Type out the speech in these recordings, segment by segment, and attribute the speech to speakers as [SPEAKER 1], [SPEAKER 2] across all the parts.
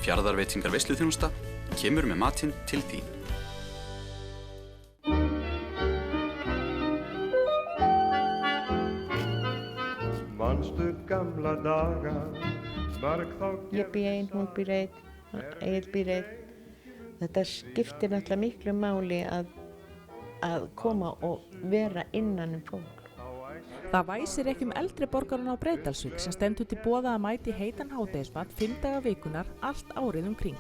[SPEAKER 1] Fjarðarveitingar veisluþjónusta kemur með matinn til þín.
[SPEAKER 2] Manstu gamla daga,
[SPEAKER 3] Ég bý ein, hún býr einn, Egill býr einn. Þetta skiptir náttúrulega miklu máli að koma og vera innan fólk.
[SPEAKER 4] Það væsir ekki eldri borgarana á Breiðdalsvík sem stendur til boða að mæti heitan hádegismat 5 daga vikunar allt árið kring.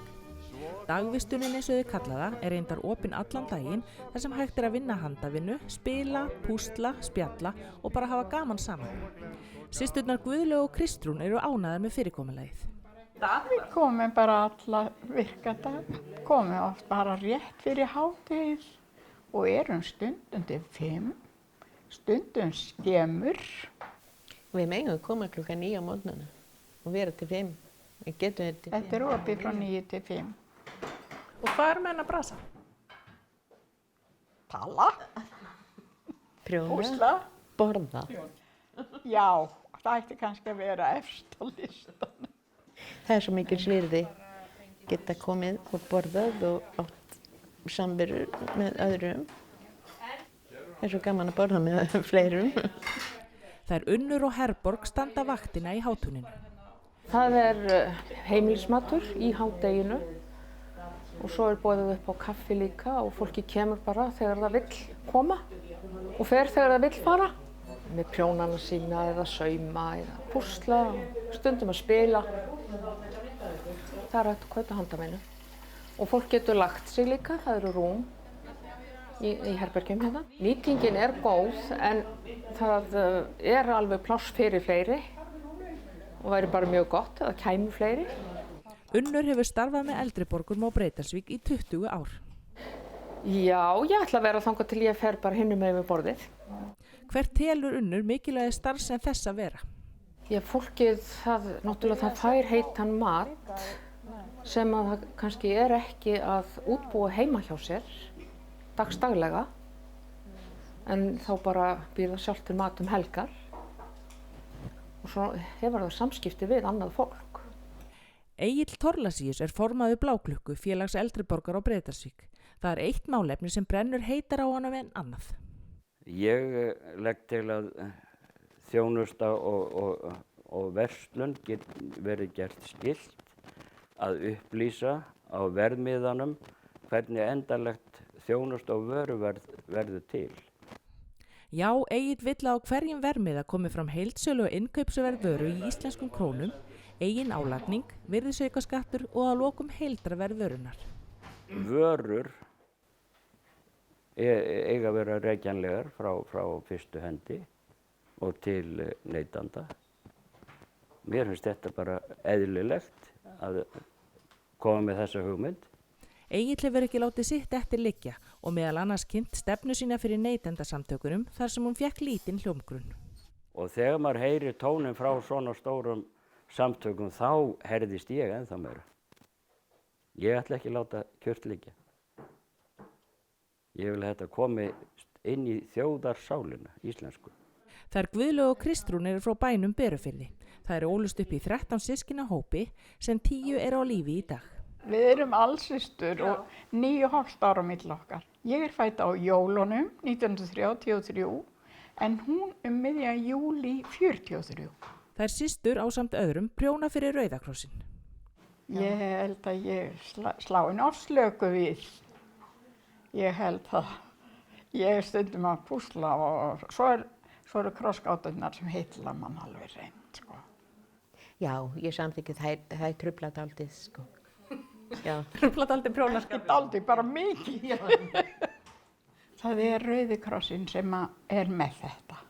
[SPEAKER 4] Dagvistunin eins og þau kalla það er reyndar opin allan daginn þar sem hægt að vinna handavinnu, spila, púsla, spjalla og bara hafa gaman saman. Systurnar Guðlaug og Kristrún eru ánægðar með fyrirkomulagið.
[SPEAKER 5] Við komum bara alla virkadag, komum oft bara rétt fyrir hádegið og erum stundum til 5, stundum skemur.
[SPEAKER 3] Við megum koma klukkan 9 á morgnana og vera til 5.
[SPEAKER 5] Þetta er opið frá 9 til 5.
[SPEAKER 4] Og hvað menn að brasa?
[SPEAKER 5] Tala,
[SPEAKER 3] Prjóna,
[SPEAKER 5] púsla.
[SPEAKER 3] borða.
[SPEAKER 5] Já, það ætti kannski að vera efst á listan.
[SPEAKER 3] Það er svo mikil virði geta komið og borðað og átt samveru með öðrum. Það er svo gaman að borða með fleirum.
[SPEAKER 4] Þær Unnur og Herborg standa vaktina í hátúninu.
[SPEAKER 6] Það er heimilismatur í hádeginu og svo er boðið upp á kaffi líka og fólki kemur bara þegar það vill koma og fer þegar það vill fara. Með prjónana sína eða sauma eða púsla, stundum að spila. Það er hægt að kaupa handavinnu. Og fólk getur lagt sig líka, það eru rúm í herbergjum hérna. Nýtingin er góð en það er alveg pláss fyrir fleiri og væri bara mjög gott að það kæmu fleiri.
[SPEAKER 4] Unnur hefur starfað með eldri borgurum á Breiðdalsvík í 20 ár.
[SPEAKER 6] Já, ég ætla að vera þangað til ég fer bara hinum með borðið.
[SPEAKER 4] Hvert telur Unnur mikilvægi starf sem þess að vera?
[SPEAKER 6] Já, fólkið, það fær heitan mat sem að það kannski er ekki að útbúa heima hjá sér, dagsdaglega, en þá bara býr það sjálft til mat helgar og svo hefur það samskipti við annað fólk.
[SPEAKER 4] Egill Thorlacius er formaður Bláklukku, félags eldri borgar á Breiðdalsvík. Það er eitt málefni sem brennur heitar á honum en annað.
[SPEAKER 7] Ég legg til að þjónusta og verslun verið gert skylt að upplýsa á verðmiðanum hvernig endanlegt þjónusta og vöruverð verður til.
[SPEAKER 4] Já, Egill vill að á hverjum verðmiða komi fram heildsölu og innkaupsverð vöru í íslenskum krónum, eigin álagning, virðisaukaskattur og að lokum heildarverð vörunar.
[SPEAKER 7] Vörur eiga að vera rekjanlegar frá fyrstu hendi og til neytanda. Mér finnst þetta bara eðlilegt að koma með þessa hugmynd.
[SPEAKER 4] Egill hefur ekki látið sitt eftir liggja og meðal annars kynnt stefnu sína fyrir neytendasamtökunum þar sem hún fékk lítinn hljómgrunn.
[SPEAKER 7] Og þegar maður heyrir tónin frá svona stórum samtökum þá herðist ég ennþá meira. Ég ætla ekki að láta kjört liggja. Ég vil að þetta komi inn í þjóðarsálina, íslensku.
[SPEAKER 4] Þær Guðlaug og Kristrún eru frá bænum Berufirði. Það eru ólust upp í 13 systkina hópi sem 10 eru á lífi í dag.
[SPEAKER 5] Við erum allsystur og 9,5 ára á milli okkar. Ég er fædd á jólunum 1933 en hún miðjan júlí 43.
[SPEAKER 4] Þær systur ásamt öðrum prjóna fyrir Rauðakrossin.
[SPEAKER 5] Ég held að ég slá ofslöku við. Ég held að ég stundum að púsla og svo eru krossgáturnar sem heitla mann alveg reynd, sko.
[SPEAKER 3] Já, ég samþykki það trufla dálítið, sko. Já.
[SPEAKER 4] Trufla dálítið prjónarskap.
[SPEAKER 5] Ekki dálítið, bara mikið. Það er Rauði krossinn sem er með þetta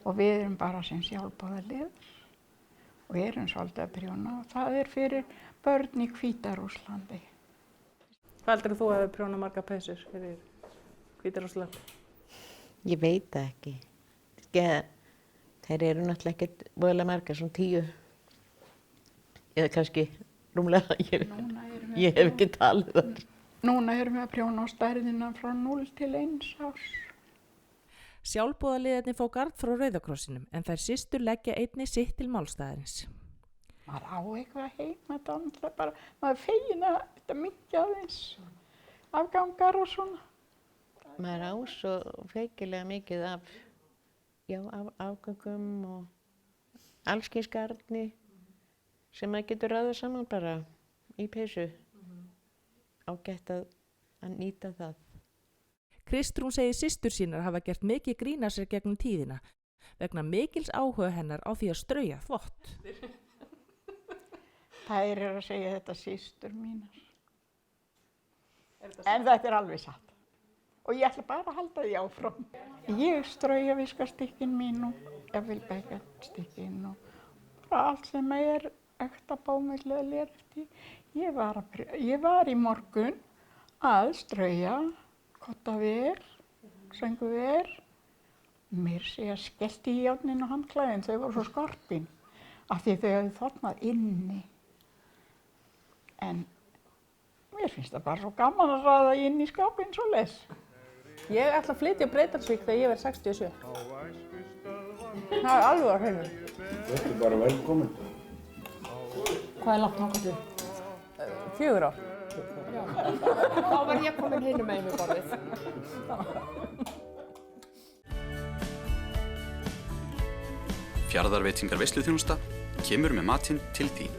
[SPEAKER 5] og við erum bara sem sjálfboðaliðar og erum svolítið að prjóna og það er fyrir börn í Hvíta-Rússlandi.
[SPEAKER 4] Hvað heldur þú að prjóna marga peysur fyrir Hvíta-Rússland?
[SPEAKER 3] Ég veit það ekki. Þeir eru náttúrulega ekkert voðalega margar, svona 10. Eða kannski rúmlega, ég hef ekki talið þar.
[SPEAKER 5] Núna erum við að prjóna á stærðina frá 0 til 1 árs.
[SPEAKER 4] Sjálfboðaliðarnir fá garð frá Rauðakrossinum en þær systur leggja einnig sitt til málstaðarins.
[SPEAKER 5] maður á eitthvað heima, þetta var náttúrulega bara, maður fegin að þetta minnki aðeins afgangar og svona.
[SPEAKER 3] Maður á svo feikilega mikið af afgöngum og allskyns garni sem maður getur ráðið saman bara í peysu. Ágætt að nýta það.
[SPEAKER 4] Kristrún segir systur sínar hafa gert mikið grín að sér gegnum tíðina vegna mikils áhuga hennar á því að strauja þvott.
[SPEAKER 5] Þær eru að segja þetta systur mínar. En þetta er alveg satt. Og ég ætla bara að halda því áfram. Ég strauja viskastykkin mín og jafnvel bækastykkin og bara allt sem er ekta bómull eða lerefti. Ég var í morgun að strauja kottaver, sönguver. Mér sé að skellti í járnin og handklæðin, þau voru svo skorpin af því þau hefðu þornað inni. En mér finnst það bara svo gaman að raða inn í skápinn svo les.
[SPEAKER 6] Ég ætla að flytja á Breiðdalsvík þegar ég verð 67. Það er alveg á hreinu.
[SPEAKER 7] Þetta er bara velkomin.
[SPEAKER 6] Hvað er langt þangað til? 4 ár. Já. Þá var ég komin hinum megin við borðið.
[SPEAKER 1] Fjarðarveitingar veisluþjónusta kemur með matinn til þín.